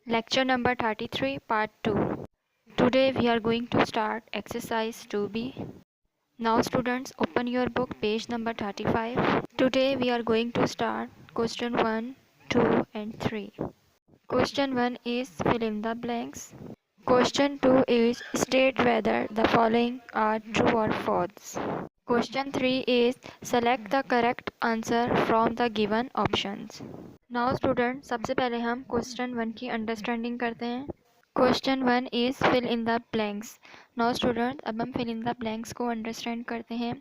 Lecture number 33, part 2. Today we are going to start exercise 2B. Now students, open your book, page number 35. Today we are going to start question 1, 2 and 3. Question 1 is fill in the blanks. Question 2 is state whether the following are true or false. Question 3 is select the correct answer from the given options. Now student, सबसे पहले हम question 1 की understanding करते हैं. Question 1 is fill in the blanks. Now student, अब हम fill in the blanks को understand करते हैं.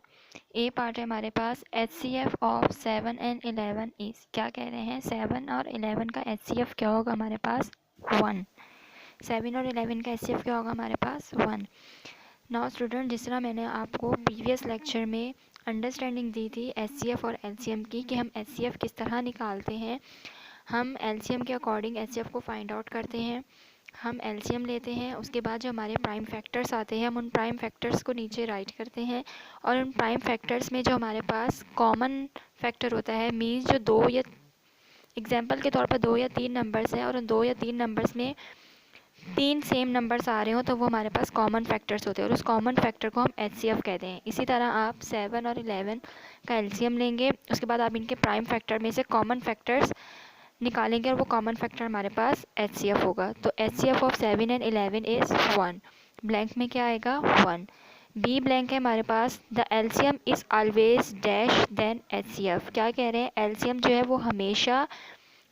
ए पार्ट है हमारे पास HCF ऑफ 7 एंड 11 इज़. क्या कह रहे हैं? 7 और 11 का HCF क्या होगा हमारे पास? 1. 7 और 11 का HCF क्या होगा हमारे पास? 1. नाउ स्टूडेंट, जिस तरह मैंने आपको प्रीवियस लेक्चर में अंडरस्टैंडिंग दी थी HCF और LCM की कि हम HCF किस तरह निकालते हैं, हम LCM के अकॉर्डिंग HCF को फाइंड आउट करते हैं. हम LCM लेते हैं, उसके बाद जो हमारे प्राइम फैक्टर्स आते हैं हम उन प्राइम फैक्टर्स को नीचे राइट करते हैं और उन प्राइम फैक्टर्स में जो हमारे पास कॉमन फैक्टर होता है, मीन्स जो दो या एग्जाम्पल के तौर पर 2 या 3 नंबर्स हैं और उन 2 या 3 नंबर्स में 3 सेम नंबर्स आ रहे हो तो वो हमारे पास कॉमन फैक्टर्स होते हैं और उस कॉमन फैक्टर को हम HCF कहते हैं. इसी तरह आप 7 और 11 का LCM लेंगे, उसके बाद आप इनके प्राइम फैक्टर में से कॉमन फैक्टर्स निकालेंगे और वो कॉमन फैक्टर हमारे पास HCF होगा. तो HCF of 7 and 11 is 1. Blank में क्या आएगा? 1. बी ब्लैंक है हमारे पास the LCM is always dash than HCF. क्या कह रहे हैं? LCM जो है वो हमेशा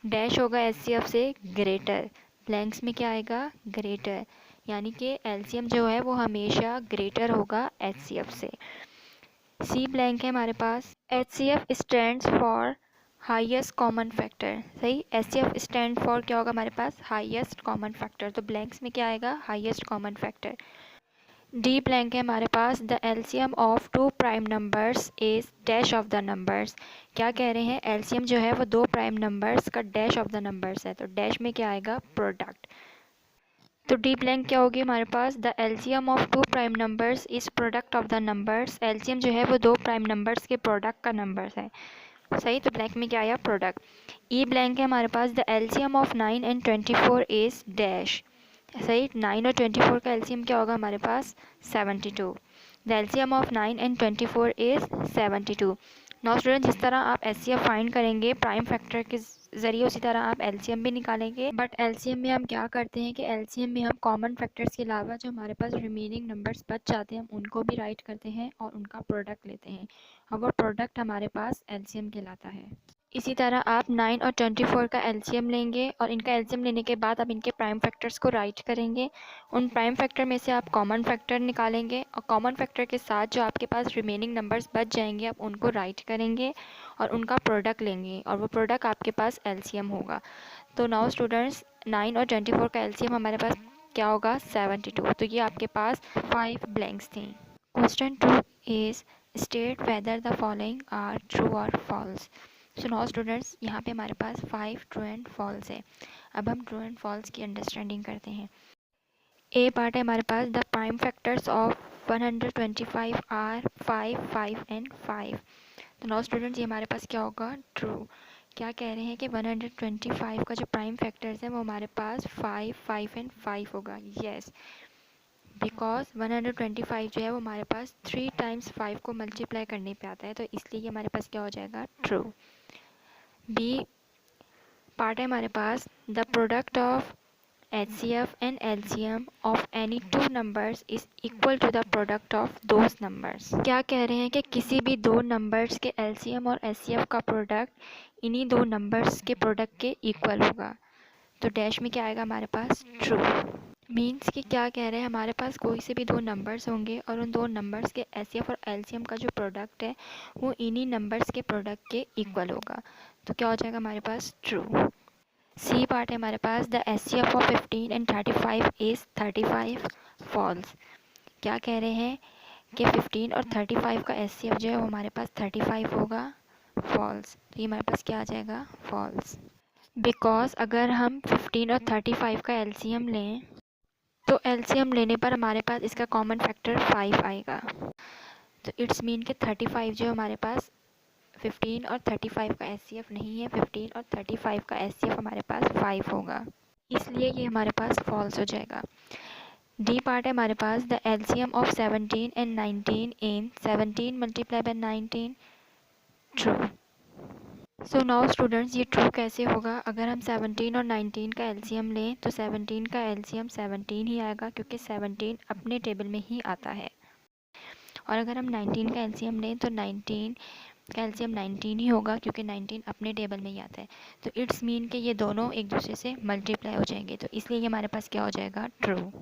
डैश होगा HCF से ग्रेटर. ब्लैंक्स में क्या आएगा? ग्रेटर. यानी कि LCM जो है वो हमेशा ग्रेटर होगा HCF से. सी ब्लैंक है हमारे पास HCF stands for highest common factor. सही, HCF स्टैंड फॉर क्या होगा हमारे पास? Highest common factor. तो ब्लैंक्स में क्या आएगा? Highest common factor. D blank है हमारे पास the LCM of two prime numbers is dash of the numbers. क्या कह रहे हैं? LCM जो है वो दो प्राइम नंबर्स का डैश ऑफ द नंबर्स है. तो डैश में क्या आएगा? प्रोडक्ट. तो डी ब्लैंक क्या होगी हमारे पास? The LCM of two prime numbers is product of the numbers. LCM जो है वो दो प्राइम नंबर्स के प्रोडक्ट का नंबर्स है. सही, तो ब्लैंक में क्या आया? प्रोडक्ट. ई ब्लैंक है हमारे पास the LCM of 9 and 24 is dash. सही, 9 और 24 का LCM क्या होगा हमारे पास? 72. The LCM of 9 and 24 is 72. Now student, जिस तरह आप HCF फाइंड करेंगे प्राइम फैक्टर के ज़रिए, उसी तरह आप LCM भी निकालेंगे. बट LCM में हम क्या करते हैं कि LCM में हम कॉमन फैक्टर्स के अलावा जो हमारे पास रिमेनिंग नंबर्स बच जाते हैं हम उनको भी राइट करते हैं और उनका प्रोडक्ट लेते हैं और वो प्रोडक्ट हमारे पास LCM कहलाता है. इसी तरह आप 9 और 24 का LCM लेंगे और इनका LCM लेने के बाद आप इनके प्राइम फैक्टर्स को राइट करेंगे. उन प्राइम फैक्टर में से आप कॉमन फैक्टर निकालेंगे और कॉमन फैक्टर के साथ जो आपके पास रिमेनिंग नंबर्स बच जाएंगे आप उनको राइट करेंगे और उनका प्रोडक्ट लेंगे और वो प्रोडक्ट आपके पास LCM होगा. तो नाउ स्टूडेंट्स, 9 और 24 का LCM हमारे पास क्या होगा? 72. तो ये आपके पास 5 ब्लैंक्स थी. Question 2 is state whether the following are true और फॉल्स. सो नाउ स्टूडेंट्स, यहाँ पे हमारे पास 5 ट्रू एंड फॉल्स है. अब हम ट्रू एंड फॉल्स की अंडरस्टैंडिंग करते हैं. ए पार्ट है हमारे पास the prime factors of 125 are 5, 5 and 5. तो नाउ स्टूडेंट्स, ये हमारे पास क्या होगा? ट्रू. क्या कह रहे हैं कि 125 का जो प्राइम फैक्टर्स है वो हमारे पास 5, 5 एंड 5 होगा. येस, बिकॉज 125 जो है वो हमारे पास 3 टाइम्स 5 को मल्टीप्लाई करने पे आता है, तो इसलिए ये हमारे पास क्या हो जाएगा? ट्रू. बी पार्ट है हमारे पास the product of HCF and LCM of any two numbers is equal to the product of those numbers. क्या कह रहे हैं कि किसी भी दो नंबर्स के LCM और HCF का प्रोडक्ट इन्हीं दो नंबर्स के प्रोडक्ट के इक्वल होगा. तो डैश में क्या आएगा हमारे पास? ट्रू. मीन्स कि क्या कह रहे हैं? हमारे पास कोई से भी दो नंबर्स होंगे और उन दो नंबर्स के HCF और LCM का जो प्रोडक्ट है वो इन्हीं नंबर्स के प्रोडक्ट के इक्वल होगा. तो क्या हो जाएगा हमारे पास? ट्रू. सी पार्ट है हमारे पास the HCF of 15 and 35 is 35. False. क्या कह रहे हैं कि 15 और 35 का HCF जो है वो हमारे पास 35 होगा. फॉल्स. तो ये हमारे पास क्या आ जाएगा? फॉल्स. बिकॉज अगर हम 15 और 35 का LCM लें तो LCM लेने पर हमारे पास इसका कॉमन फैक्टर 5 आएगा. तो इट्स मीन कि 35 जो हमारे पास 15 और 35 का HCF नहीं है. 15 और 35 का HCF हमारे पास 5 होगा. इसलिए ये हमारे पास फॉल्स हो जाएगा। डी पार्ट है हमारे पास, the LCM of 17 and 19 in 17 multiply by 19, true. So now students, ये ट्रू कैसे होगा? अगर हम 17 और 19 का एलसीएम लें तो 17 का एलसीएम 17 ही आएगा, क्योंकि 17 अपने टेबल में ही आता है। और अगर हम 19 का एलसीएम लें तो 19 का एलसीएम 19 ही होगा, क्योंकि 19 अपने टेबल में ही आता है। तो इट्स मीन कि ये दोनों एक दूसरे से मल्टीप्लाई हो जाएंगे, तो इसलिए ये हमारे पास क्या हो जाएगा? ट्रू।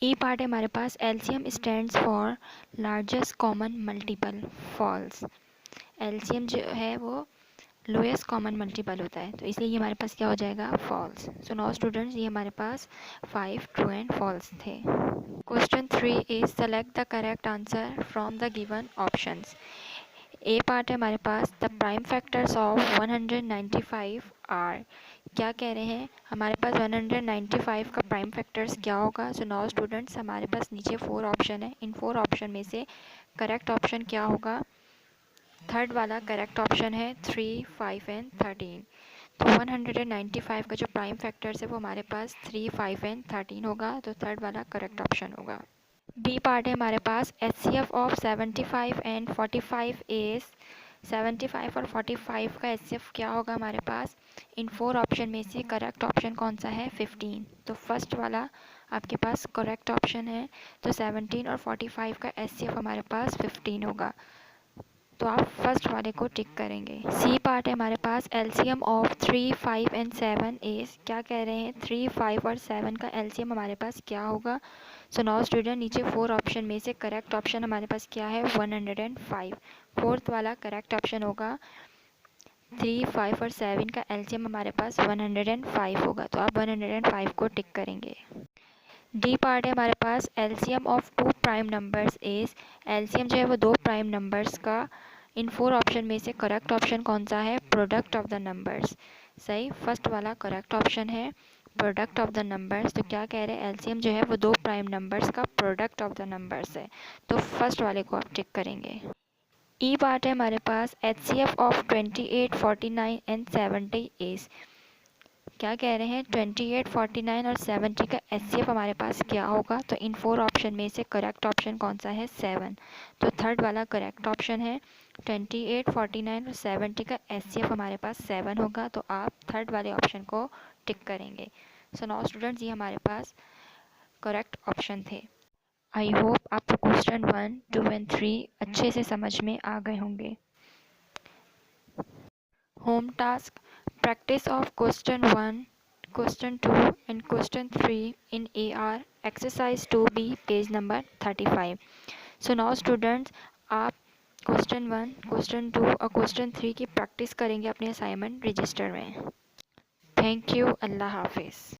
ई पार्ट है हमारे पास, LCM stands for largest common multiple, false. LCM जो है वो लोएस्ट कॉमन मल्टीपल होता है, तो इसलिए ये हमारे पास क्या हो जाएगा? फॉल्स। सो नाउ स्टूडेंट्स, ये हमारे पास 5 ट्रू एंड फॉल्स थे। Question 3 is select the correct answer from the given options. A part है हमारे पास, the prime factors of 195 are. क्या कह रहे हैं? हमारे पास 195 का प्राइम फैक्टर्स क्या होगा? सो नाउ स्टूडेंट्स, हमारे पास नीचे 4 ऑप्शन है, इन 4 ऑप्शन में से करेक्ट ऑप्शन क्या होगा? थर्ड वाला करेक्ट ऑप्शन है 3, 5 एंड 13। तो 195 का जो प्राइम फैक्टर्स है वो हमारे पास 3, 5 एंड 13 होगा, तो थर्ड वाला करेक्ट ऑप्शन होगा। बी पार्ट है हमारे पास, एचसीएफ ऑफ 75 एंड 45 इज 75 और 45 का एचसीएफ क्या होगा हमारे पास? इन 4 ऑप्शन में से करेक्ट ऑप्शन कौन सा है? 15। तो फर्स्ट वाला आपके पास करेक्ट ऑप्शन है, तो 17 और 45 का एचसीएफ हमारे पास 15 होगा, तो आप फर्स्ट वाले को टिक करेंगे। सी पार्ट है हमारे पास, एलसीएम ऑफ 3, 5 एंड 7 इज, क्या कह रहे हैं? 3, 5 और 7 का एलसीएम हमारे पास क्या होगा? सो नाउ स्टूडेंट, नीचे 4 ऑप्शन में से करेक्ट ऑप्शन हमारे पास क्या है? 105। फोर्थ वाला करेक्ट ऑप्शन होगा 3, 5 और 7 का एलसीएम हमारे पास 105 होगा, तो आप 105 को टिक करेंगे। डी पार्ट है हमारे पास, LCM of 2 prime numbers is, LCM जो है वो 2 प्राइम नंबर्स का इन 4 ऑप्शन में से करेक्ट ऑप्शन कौन सा है? Product of the numbers. सही, फर्स्ट वाला करेक्ट ऑप्शन है प्रोडक्ट ऑफ द नंबर्स। तो क्या कह रहे हैं? एलसीएम जो है वो 2 प्राइम नंबर्स का प्रोडक्ट ऑफ द नंबर्स है, तो फर्स्ट वाले को आप टिक करेंगे। ई पार्ट है हमारे पास, एचसीएफ ऑफ 28, 49 एंड 70 इज, क्या कह रहे हैं? 28, 49 और 70 का एचसीएफ हमारे पास क्या होगा? तो इन 4 ऑप्शन में से करेक्ट ऑप्शन कौन सा है? 7। तो थर्ड वाला करेक्ट ऑप्शन है 28, 49 और 70 का एचसीएफ हमारे पास 7 होगा, तो आप थर्ड वाले ऑप्शन को टिक करेंगे। सो नाउ स्टूडेंट्स, ये हमारे पास करेक्ट ऑप्शन थे। आई होप आपको क्वेश्चन 1, 2 एंड 3 अच्छे से समझ में आ गए होंगे। Home task, practice of question 1, question 2 and question 3 in AR, exercise 2B, page number 35. So now students, आप क्वेश्चन 1, क्वेश्चन 2 और क्वेश्चन 3 की प्रैक्टिस करेंगे अपने असाइनमेंट रजिस्टर में। थैंक यू, अल्लाह हाफिज़।